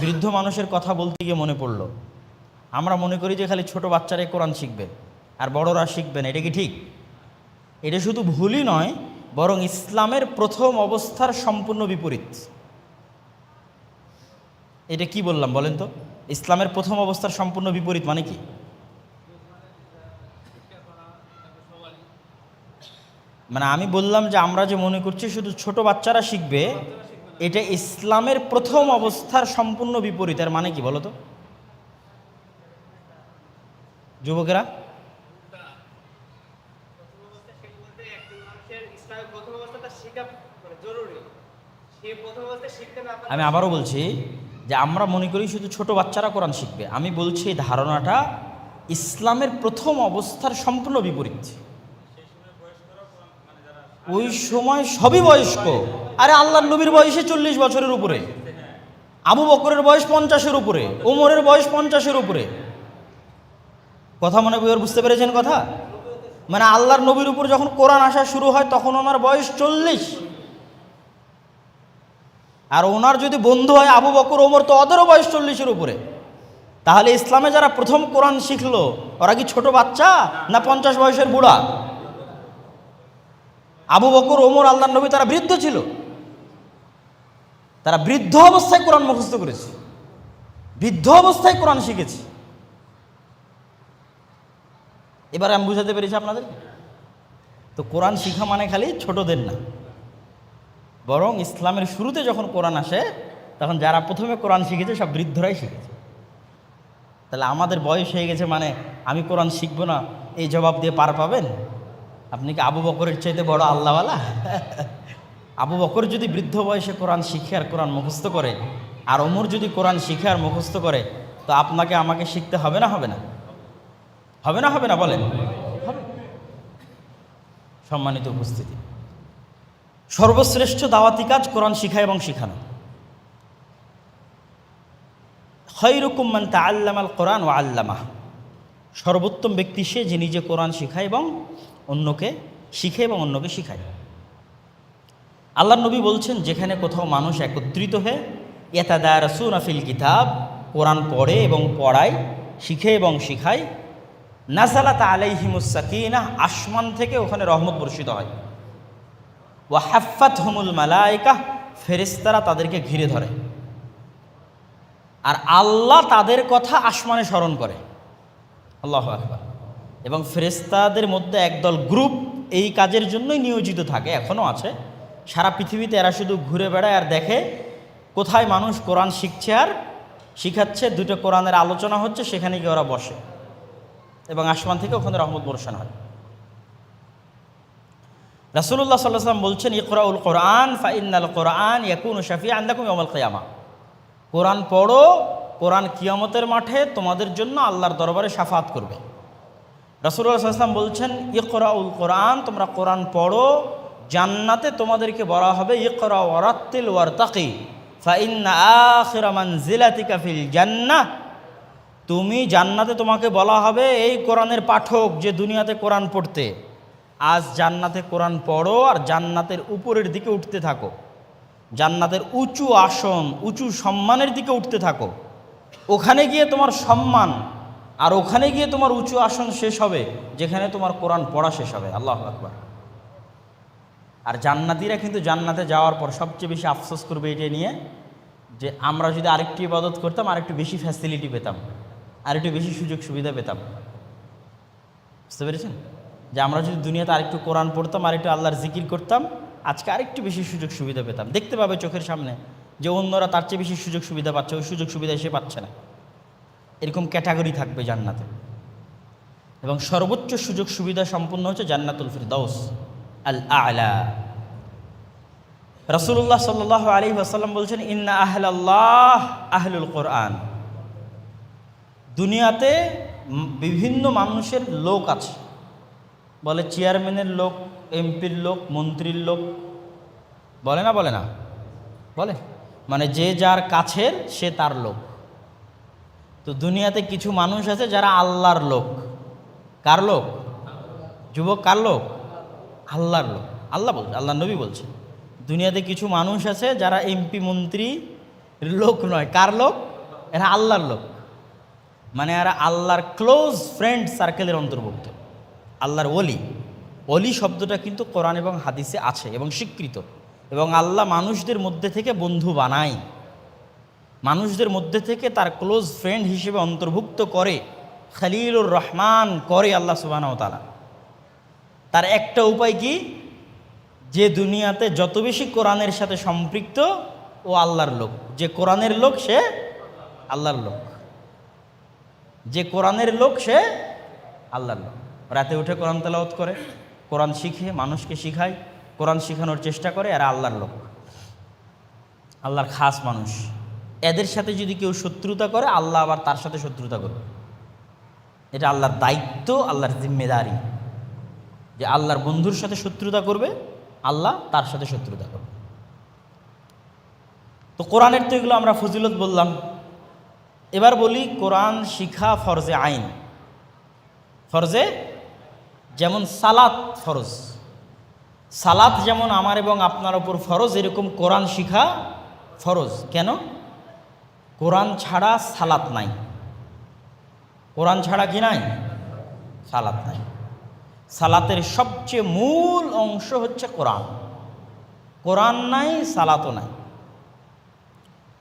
বৃদ্ধ মানুষের কথা বলতে গিয়ে মনে পড়লো, আমরা মনে করি যে খালি ছোট বাচ্চারাই কোরআন শিখবে আর বড়রা শিখবে না। এটা কি ঠিক? এটা শুধু ভুলই নয়, বরং ইসলামের প্রথম অবস্থার সম্পূর্ণ বিপরীত। এটা কি বললাম বলেন তো? ইসলামের প্রথম অবস্থার সম্পূর্ণ বিপরীত মানে কি? মানে আমি বললাম যে আমরা যে মনে করছি শুধু ছোট বাচ্চারা শিখবে, এটা ইসলামের প্রথম অবস্থার সম্পূর্ণ বিপরীত। এর মানে কি বলো তো যুবকেরা? আমি আবারও বলছি যে আমরা মনে করি শুধু ছোট বাচ্চারা কোরআন শিখবে। আমি বলছি এই ধারণাটা ইসলামের প্রথম অবস্থার সম্পূর্ণ বিপরীত। ওই সময় সবই বয়স্ক। আরে আল্লাহর নবীর বয়সে 40 বছরের উপরে, আবু বকরের বয়স 50-এর উপরে, ওমরের বয়স 50-এর উপরে। কথা মনে বুঝতে পেরেছেন কথা? মানে আল্লাহর নবীর উপর যখন কোরআন আসা শুরু হয় তখন ওনার বয়স 40। আর ওনার যদি বন্ধু হয় আবু বকর ওমর, তো ওদেরও বয়স 40-এর উপরে। তাহলে ইসলামে যারা প্রথম কোরআন শিখলো ওরা কি ছোট বাচ্চা না 50 বয়সের বুড়া? আবু বকর ওমর আল্লাহর নবী তারা বৃদ্ধ ছিল, তারা বৃদ্ধ অবস্থায় কোরআন মুখস্থ করেছে, বৃদ্ধ অবস্থায় কোরআন শিখেছে। এবার আমি বুঝাতে পেরেছি আপনাদের। তো কোরআন শিখা মানে খালি ছোটদের না, বরং ইসলামের শুরুতে যখন কোরআন আসে তখন যারা প্রথমে কোরআন শিখেছে সব বৃদ্ধরাই শিখেছে। তাহলে আমাদের বয়স হয়ে গেছে মানে আমি কোরআন শিখবো না, এই জবাব দিয়ে পার পাবেন? আপনি কি আবু বকরের চাইতে বড় আল্লাহওয়ালা? আবু বকর যদি বৃদ্ধ বয়সে কোরআন শিখে আর কোরআন মুখস্থ করে, আর ওমর যদি কোরআন শিখে আর মুখস্থ করে, তো আপনাকে আমাকে শিখতে হবে না? হবে না? হবে না? হবে না? বলেন। হবে। সম্মানিত উপস্থিতি, সর্বশ্রেষ্ঠ দাওয়াতি কাজ কোরআন শিখা এবং শিখানো। খায়রুকুম মান তাআল্লামাল কোরআন ওয়া আল্লামাহ, সর্বোত্তম ব্যক্তি সে যে নিজে কোরআন শিখায় এবং অন্যকে শিখে এবং অন্যকে শিখায়। আল্লাহর নবী বলছেন, যেখানে কোথাও মানুষ একত্রিত হয়ে ইয়াতাদারাসুনা ফিল কিতাব, কোরআন পড়ে এবং পড়ায়, শিখে এবং শিখায়, নাযালাত আলাইহিমুস সাকিনাহ, আসমান থেকে ওখানে রহমত বর্ষিত হয়। ওয়া হাফফাতহুমুল মালায়েকা, ফেরেশতারা তাদেরকে ঘিরে ধরে, আর আল্লাহ তাদের কথা আসমানে স্মরণ করে। আল্লাহু আকবার। এবং ফেরেশতাদের মধ্যে একদল গ্রুপ এই কাজের জন্যই নিয়োজিত থাকে, এখনও আছে। সারা পৃথিবীতে এরা শুধু ঘুরে বেড়ায় আর দেখে কোথায় মানুষ কোরআন শিখছে আর শিখাচ্ছে, দুটো কোরআনের আলোচনা হচ্ছে, সেখানে গিয়ে ওরা বসে এবং আসমান থেকে ওখানে রহমত বর্ষণ হয়। রাসূলুল্লাহ সাল্লাল্লাহু আলাইহি ওয়াসাল্লাম বলছেন, ইকরাউল কোরআন ফাইন্নাল কোরআন ইয়াকুনু শাফিআন লাকুম ইয়াউমাল কিয়ামা, কোরআন পড়ো, কোরআন কিয়ামতের মাঠে তোমাদের জন্য আল্লাহর দরবারে শাফাত করবে। রাসূলুল্লাহ সাল্লাল্লাহু আলাইহি ওয়াসাল্লাম বলছেন, ইকরাউল কোরআন, তোমরা কোরআন পড়ো, জান্নাতে তোমাদেরকে বলা হবে ইকরা ওয়ারাত্তিল ওয়ারতাকি ফাইন্না আখিরা মানজিলাতিকা ফিল জান্নাহ, তুমি জান্নাতে তোমাকে বলা হবে এই কোরআনের পাঠক যে দুনিয়াতে কোরআন পড়তে, আজ জান্নাতে কোরআন পড়ো আর জান্নাতের উপরের দিকে উঠতে থাকো, জান্নাতের উঁচু আসন, উঁচু সম্মানের দিকে উঠতে থাকো, ওখানে গিয়ে তোমার সম্মান, আর ওখানে গিয়ে তোমার উঁচু আসন শেষ হবে যেখানে তোমার কোরআন পড়া শেষ হবে। আল্লাহু আকবার। আর জান্নাতীরা কিন্তু জান্নাতে যাওয়ার পর সবচেয়ে বেশি আফসোস করবে এটা নিয়ে যে আমরা যদি আরেকটু ইবাদত করতাম, আরেকটু বেশি ফ্যাসিলিটি পেতাম, আরেকটু বেশি সুযোগ সুবিধা পেতাম। বুঝতে পেরেছেন? যে আমরা যদি দুনিয়াতে আরেকটু কোরআন পড়তাম, আরেকটু আল্লাহর জিকির করতাম, আজকে আরেকটু বেশি সুযোগ সুবিধা পেতাম। দেখতে পাবে চোখের সামনে যে অন্যরা তার চেয়ে বেশি সুযোগ সুবিধা পাচ্ছে, ওই সুযোগ সুবিধা সে পাচ্ছে না। এরকম ক্যাটাগরি থাকবে জান্নাতে। এবং সর্বোচ্চ সুযোগ সুবিধা সম্পূর্ণ হচ্ছে জান্নাতুল ফিরদাউস আল আ'লা। রাসূলুল্লাহ সাল্লাল্লাহু আলাইহি ওয়াসাল্লাম বলছেন, ইন্না আহলাল্লাহ আহলুল কোরআন, দুনিয়াতে বিভিন্ন মানুষের লোক আছে, বলে চেয়ারম্যানের লোক, এমপির লোক, মন্ত্রীর লোক, বলে না? বলে না? বলে। মানে যে যার কাছের সে তার লোক। তো দুনিয়াতে কিছু মানুষ আছে যারা আল্লাহর লোক। কার লোক? যুবক, কার লোক? আল্লাহর লোক। আল্লাহ বলছে, আল্লাহ নবী বলছে, দুনিয়াতে কিছু মানুষ আছে যারা এমপি মন্ত্রী লোক নয়। কার লোক? এরা আল্লাহর লোক, মানে এরা আল্লাহর ক্লোজ ফ্রেন্ড সার্কেলের অন্তর্ভুক্ত, আল্লাহর ওলি। ওলি শব্দটা কিন্তু কোরআন এবং হাদিসে আছে এবং স্বীকৃত, এবং আল্লাহ মানুষদের মধ্যে থেকে বন্ধু বানায়, মানুষদের মধ্যে থেকে তার ক্লোজ ফ্রেন্ড হিসেবে অন্তর্ভুক্ত করে, খলিলুর রহমান করে আল্লাহ সুবহানাহু ওয়া তাআলা। তার একটা উপায় কি, যে দুনিয়াতে যত বেশি কোরআনের সাথে সম্পৃক্ত ও আল্লাহর লোক। যে কোরআনের লোক সে আল্লাহর লোক, যে কোরআনের লোক সে আল্লাহর লোক। রাতে উঠে কোরআন তেলাওয়াত করে, কোরআন শিখে মানুষকে শিখায়, কোরআন শেখানোর চেষ্টা করে, এরা আল্লাহর লোক, আল্লাহর খাস মানুষ। এদের সাথে যদি কেউ শত্রুতা করে, আল্লাহ আবার তার সাথে শত্রুতা করবে। এটা আল্লাহর দায়িত্ব, আল্লাহর জিম্মেদারি, যে আল্লাহর বন্ধুর সাথে শত্রুতা করবে, আল্লাহ তার সাথে শত্রুতা করবে। তো কোরআনের তো এগুলো আমরা ফজিলত বললাম। এবার বলি কোরআন শিখা ফরজে আইন। ফরজে, যেমন সালাত ফরজ, সালাত যেমন আমার এবং আপনার ওপর ফরজ, এরকম কোরআন শিখা ফরজ। কেন? কোরআন ছাড়া সালাত নাই, কোরআন ছাড়া কি নাই? সালাত নাই। সালাতের সবচেয়ে মূল অংশ হচ্ছে কোরআন। কোরআন নাই, সালাতও নাই।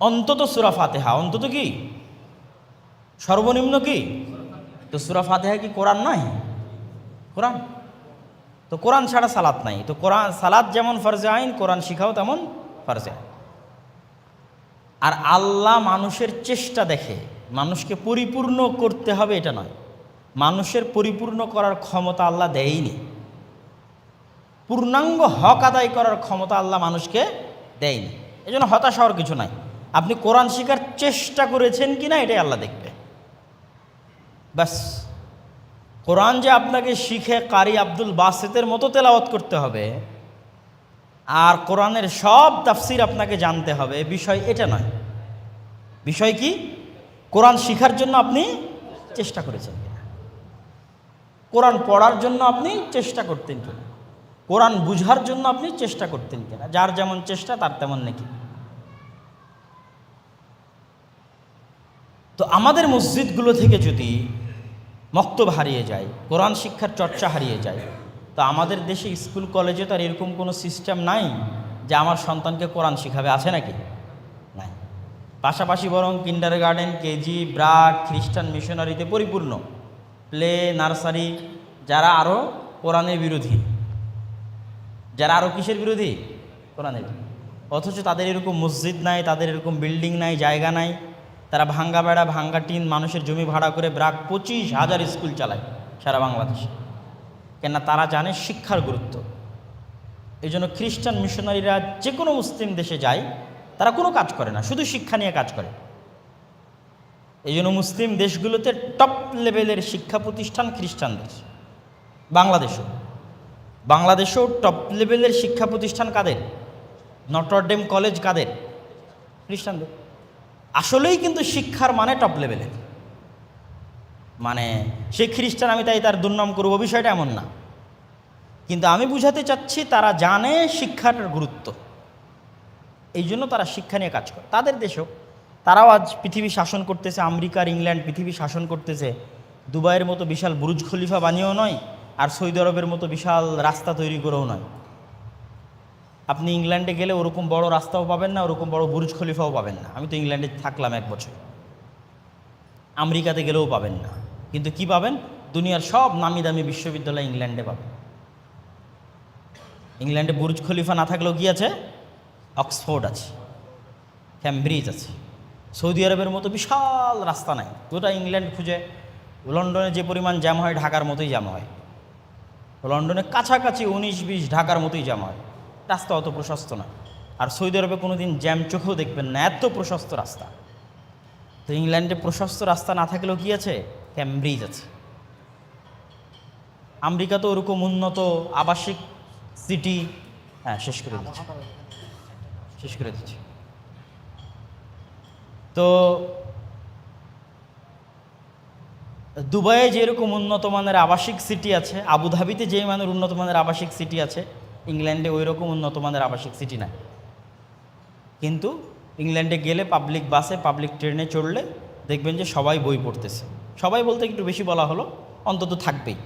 অন্তত সূরা ফাতিহা, অন্তত কি সর্বনিম্ন কি? তো সূরা ফাতিহা কি কোরআন নাই? কোরআন। তো কোরআন ছাড়া সালাত নাই। তো কোরআন, সালাত যেমন ফরজে আইন, কোরআন শিখাও তেমন ফরজে আইন। আর আল্লাহ মানুষের চেষ্টা দেখে, মানুষকে পরিপূর্ণ করতে হবে এটা নয়। মানুষের পরিপূর্ণ করার ক্ষমতা আল্লাহ দেয়নি, পূর্ণাঙ্গ হক আদায় করার ক্ষমতা আল্লাহ মানুষকে দেয়নি। এই জন্য হতাশ হওয়ার কিছু নাই। আপনি কোরআন শেখার চেষ্টা করেছেন কি না এটাই আল্লাহ দেখবে, ব্যাস। কোরআন যে আপনাকে শিখে কারি আব্দুল বাসেতের মতো তেলাওয়াত করতে হবে আর কোরআনের সব তাফসির আপনাকে জানতে হবে, বিষয় এটা নয়। বিষয় কি? কোরআন শিখার জন্য আপনি চেষ্টা করেছেন কিনা, কোরআন পড়ার জন্য আপনি চেষ্টা করতেন কিনা, কোরআন বুঝার জন্য আপনি চেষ্টা করতেন কিনা। যার যেমন চেষ্টা তার তেমন নাকি। তো আমাদের মসজিদগুলো থেকে যদি মক্তব হারিয়ে যায়, কোরআন শিক্ষার চর্চা হারিয়ে যায়, তো আমাদের দেশে স্কুল কলেজে তো আর এরকম কোনো সিস্টেম নাই যে আমার সন্তানকে কোরআন শিখাবে, আছে নাকি? নাই। পাশাপাশি বরং কিন্ডারগার্টেন, কেজি, ব্রাক, খ্রিস্টান মিশনারিতে পরিপূর্ণ, প্লে, নার্সারি, যারা আরও কোরআনের বিরোধী, যারা আরও কিসের বিরোধী? কোরআনের। অথচ তাদের এরকম মসজিদ নাই, তাদের এরকম বিল্ডিং নাই, জায়গা নাই। তারা ভাঙ্গা বেড়া, ভাঙ্গা টিন, মানুষের জমি ভাড়া করে ব্রাক 25,000 স্কুল চালায় সারা বাংলাদেশে। কেননা তারা জানে শিক্ষার গুরুত্ব। এই জন্য খ্রিস্টান মিশনারিরা যে কোনো মুসলিম দেশে যায়, তারা কোনো কাজ করে না, শুধু শিক্ষা নিয়ে কাজ করে। এই জন্য মুসলিম দেশগুলোতে টপ লেভেলের শিক্ষা প্রতিষ্ঠান খ্রিস্টান দেশ। বাংলাদেশেও টপ লেভেলের শিক্ষা প্রতিষ্ঠান কাদের? নটরডেম কলেজ কাদের? খ্রিস্টানদের। আসলেই কিন্তু শিক্ষার মানে টপ লেভেলের, মানে সে খ্রিস্টান আমি তাই তার দুর্নাম করব, বিষয়টা এমন না। কিন্তু আমি বুঝাতে চাচ্ছি তারা জানে শিক্ষার গুরুত্ব, এই জন্য তারা শিক্ষা নিয়ে কাজ করে। তাদের দেশেও তারাও আজ পৃথিবী শাসন করতেছে, আমেরিকা আর ইংল্যান্ড পৃথিবী শাসন করতেছে। দুবাইয়ের মতো বিশাল বুরুজ খলিফা বানিয়েও নয়, আর সৌদি আরবের মতো বিশাল রাস্তা তৈরি করেও নয়। আপনি ইংল্যান্ডে গেলে ওরকম বড় রাস্তাও পাবেন না, ওরকম বড় বুরুজ খলিফাও পাবেন না। আমি তো ইংল্যান্ডে থাকলাম 1 বছর, আমেরিকাতে গেলেও পাবেন না। কিন্তু কি পাবেন? দুনিয়ার সব নামি দামি বিশ্ববিদ্যালয় ইংল্যান্ডে পাবেন। ইংল্যান্ডে বুরুজ খলিফা না থাকলেও কি আছে? অক্সফোর্ড আছে, ক্যামব্রিজ আছে। সৌদি আরবের মতো বিশাল রাস্তা নাই, গোটা ইংল্যান্ড খুঁজে। লন্ডনে যে পরিমাণ জ্যাম হয় ঢাকার মতোই জ্যাম হয়, লন্ডনে কাছাকাছি 19-20 ঢাকার মতোই জ্যাম হয়। রাস্তা অত প্রশস্ত না। আর সৌদি আরবে কোনো দিন জ্যাম চোখেও দেখবেন না, এত প্রশস্ত রাস্তা। তো ইংল্যান্ডে প্রশস্ত রাস্তা না থাকলেও কি আছে? ক্যামব্রিজ আছে। আমেরিকা তো ওরকম উন্নত আবাসিক সিটি। হ্যাঁ, শেষ করে দিচ্ছি। তো দুবাইয়ে যেরকম উন্নত মানের আবাসিক সিটি আছে, আবুধাবিতে যেই মানের উন্নত মানের আবাসিক সিটি আছে, ইংল্যান্ডে ওই রকম উন্নত মানের আবাসিক সিটি নাই। কিন্তু ইংল্যান্ডে গেলে পাবলিক বাসে, পাবলিক ট্রেনে চড়লে দেখবেন যে সবাই বই পড়তেছে। সবাই বলতে একটু বেশি বলা হলো, অন্তত থাকবেই।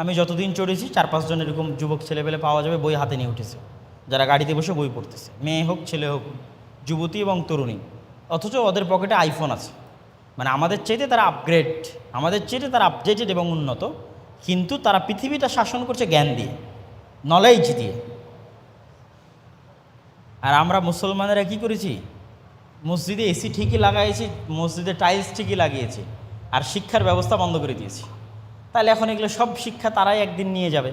আমি যতদিন চড়েছি 4-5 জন এরকম যুবক ছেলেপেলে পাওয়া যাবে বই হাতে নিয়ে উঠেছে, যারা গাড়িতে বসে বই পড়তেছে, মেয়ে হোক ছেলে হোক, যুবতী এবং তরুণী। অথচ ওদের পকেটে আইফোন আছে, মানে আমাদের চাইতে তারা আপগ্রেড, আমাদের চাইতে তারা আপডেটেড এবং উন্নত, কিন্তু তারা পৃথিবীটা শাসন করছে জ্ঞান দিয়ে, নলেজ দিয়ে। আর আমরা মুসলমানেরা কি করেছি? মসজিদে এসি ঠিকই লাগাইছি, মসজিদে টাইলস ঠিকই লাগিয়েছি, আর শিক্ষার ব্যবস্থা বন্ধ করে দিয়েছি। তাহলে এখন এগুলো সব শিক্ষা তারাই একদিন নিয়ে যাবে,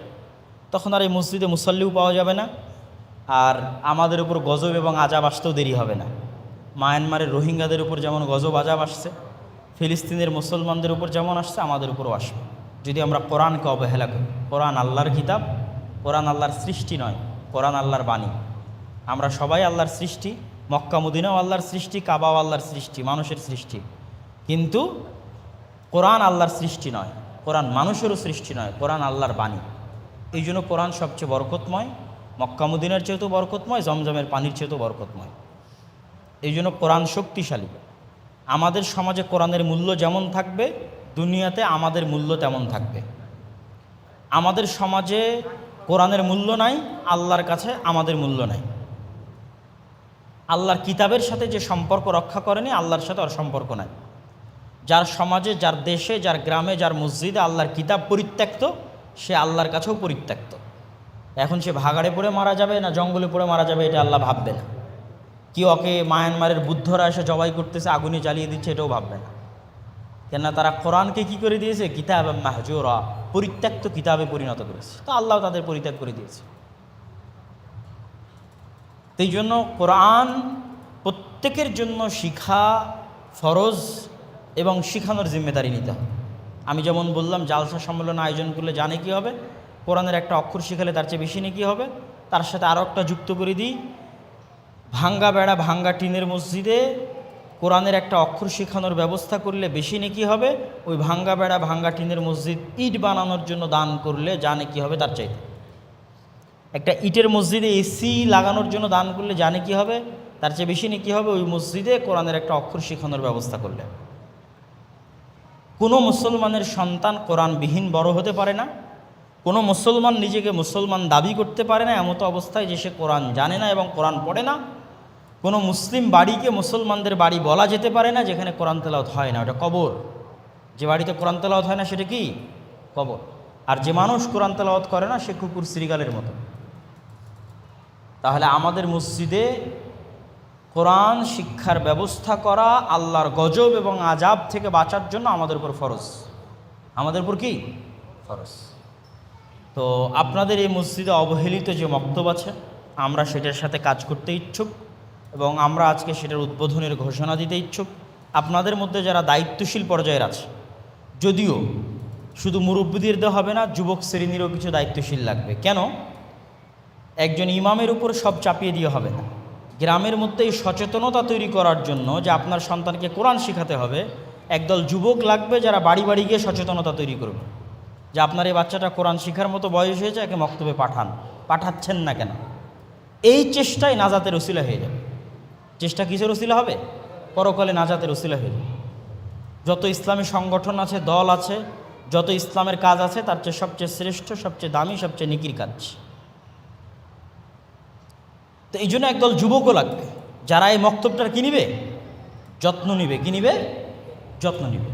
তখন আর এই মসজিদে মুসল্লিও পাওয়া যাবে না, আর আমাদের উপর গজব এবং আজাব আসতেও দেরি হবে না। মায়ানমারের রোহিঙ্গাদের উপর যেমন গজব আজাব আসছে, ফিলিস্তিনের মুসলমানদের উপর যেমন আসছে, আমাদের উপরও আসবে যদি আমরা কোরআনকে অবহেলা করি। কোরআন আল্লাহর কিতাব, কোরআন আল্লাহর সৃষ্টি নয়, কোরআন আল্লাহর বাণী। আমরা সবাই আল্লাহর সৃষ্টি, মক্কা মদিনাও আল্লাহর সৃষ্টি, কাবাও আল্লাহর সৃষ্টি, মানুষের সৃষ্টি, কিন্তু কোরআন আল্লাহর সৃষ্টি নয়, কোরআন মানুষেরও সৃষ্টি নয়, কোরআন আল্লাহর বাণী। এই জন্য কোরআন সবচেয়ে বরকতময়, মক্কা মদিনার চেয়েও বরকতময়, জমজমের পানির চেয়েও বরকতময়। এই জন্য কোরআন শক্তিশালী। আমাদের সমাজে কোরআনের মূল্য যেমন থাকবে, দুনিয়াতে আমাদের মূল্য তেমন থাকবে। আমাদের সমাজে কোরআনের মূল্য নাই, আল্লাহর কাছে আমাদের মূল্য নাই। আল্লাহর কিতাবের সাথে যে সম্পর্ক রক্ষা করেনি, আল্লাহর সাথে আর সম্পর্ক নাই। যার সমাজে, যার দেশে, যার গ্রামে, যার মসজিদে আল্লাহর কিতাব পরিত্যক্ত, সে আল্লাহর কাছেও পরিত্যক্ত। এখন সে ভাগাড়ে পড়ে মারা যাবে না জঙ্গলে পড়ে মারা যাবে, এটা আল্লাহ ভাববে না। কি ওকে মায়ানমারের বুদ্ধরা এসে জবাই করতেছে, আগুনে জ্বালিয়ে দিচ্ছে, এটাও ভাববে না। কেননা তারা কোরআনকে কি করে দিয়েছে? কিতাব মাহজুরা, পরিত্যক্ত কিতাবে পরিণত করেছে। তো আল্লাহ তাদের পরিত্যাগ করে দিয়েছে। এই জন্য কোরআন প্রত্যেকের জন্য শিখা ফরজ এবং শিখানোর জিম্মেদারি নিতে হবে। আমি যেমন বললাম, জালসা সম্মেলন আয়োজন করলে জানে কি হবে, কোরআনের একটা অক্ষর শিখালে তার চেয়ে বেশি নেকি হবে। তার সাথে আরও একটা যুক্ত করে দিই, ভাঙ্গা বেড়া ভাঙ্গা টিনের মসজিদে কোরআনের একটা অক্ষর শেখানোর ব্যবস্থা করলে বেশি নেকি হবে, ওই ভাঙ্গা বেড়া ভাঙ্গা টিনের মসজিদ ইট বানানোর জন্য দান করলে যা নেকি হবে তার চাইতে। একটা ইটের মসজিদে এসি লাগানোর জন্য দান করলে জানে কি হবে, তার চেয়ে বেশি নেকি হবে ওই মসজিদে কোরআনের একটা অক্ষর শেখানোর ব্যবস্থা করলে। কোনো মুসলমানের সন্তান কোরআনবিহীন বড় হতে পারে না, কোনো মুসলমান নিজেকে মুসলমান দাবি করতে পারে না এমতো অবস্থায় যে সে কোরআন জানে না এবং কোরআন পড়ে না। কোনো মুসলিম বাড়িকে মুসলমানদের বাড়ি বলা যেতে পারে না যেখানে কোরআন তেলাওয়াত হয় না, ওটা কবর। যে বাড়িতে কোরআন তেলাওয়াত হয় না সেটা কি? কবর। আর যে মানুষ কোরআন তেলাওয়াত করে না সে কুকুর শ্রীগালের মতো। তাহলে আমাদের মসজিদে কোরআন শিক্ষার ব্যবস্থা করা আল্লাহর গজব এবং আজাব থেকে বাঁচার জন্য আমাদের উপর ফরজ। আমাদের উপর কি ফরজ? তো আপনাদের এই মসজিদে অবহেলিত যে মক্তব আছে, আমরা সেটার সাথে কাজ করতে ইচ্ছুক এবং আমরা আজকে সেটার উদ্বোধনের ঘোষণা দিতে ইচ্ছুক। আপনাদের মধ্যে যারা দায়িত্বশীল পর্যায়ের আছে, যদিও শুধু মুরব্বিদের দেওয়া হবে না, যুবক শ্রেণীরও কিছু দায়িত্বশীল লাগবে। কেন? একজন ইমামের উপর সব চাপিয়ে দিয়ে হবে না। গ্রামের মধ্যে এই সচেতনতা তৈরি করার জন্য যে আপনার সন্তানকে কোরআন শেখাতে হবে, একদল যুবক লাগবে যারা বাড়ি বাড়ি গিয়ে সচেতনতা তৈরি করবে যে আপনার এই বাচ্চাটা কোরআন শেখার মতো বয়স হয়েছে, একে মক্তবে পাঠাচ্ছেন না কেন? এই চেষ্টায় নাজাতের উসিলা হয়ে যাবে। চেষ্টা কিসের উসিলা হবে? পরকালে নাজাতের উসিলা হয়ে যাবে। যত ইসলামী সংগঠন আছে, দল আছে, যত ইসলামের কাজ আছে, তার চেয়ে সবচেয়ে শ্রেষ্ঠ, সবচেয়ে দামি, সবচেয়ে নেকির কাজ। তো এই জন্য একদল যুবকও লাগবে যারা এই মক্তবটার কি নিবে? যত্ন নিবে। কি নিবে? যত্ন নিবে।